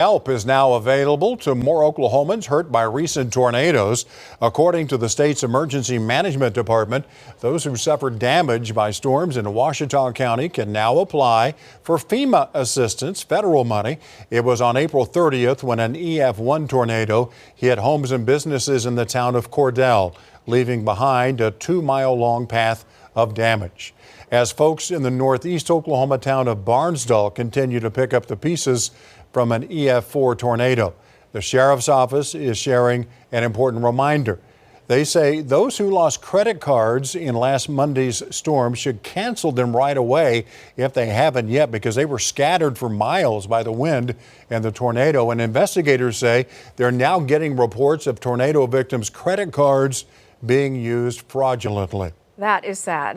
Help is now available to more Oklahomans hurt by recent tornadoes. According to the state's Emergency Management Department, those who suffered damage by storms in Ouachita County can now apply for FEMA assistance, federal money. It was on April 30th when an EF1 tornado hit homes and businesses in the town of Cordell, leaving behind a 2-mile-long path of damage. As folks in the northeast Oklahoma town of Barnsdall continue to pick up the pieces from an EF4 tornado, the sheriff's office is sharing an important reminder. They say those who lost credit cards in last Monday's storm should cancel them right away if they haven't yet, because they were scattered for miles by the wind and the tornado. And investigators say they're now getting reports of tornado victims' credit cards being used fraudulently. That is sad.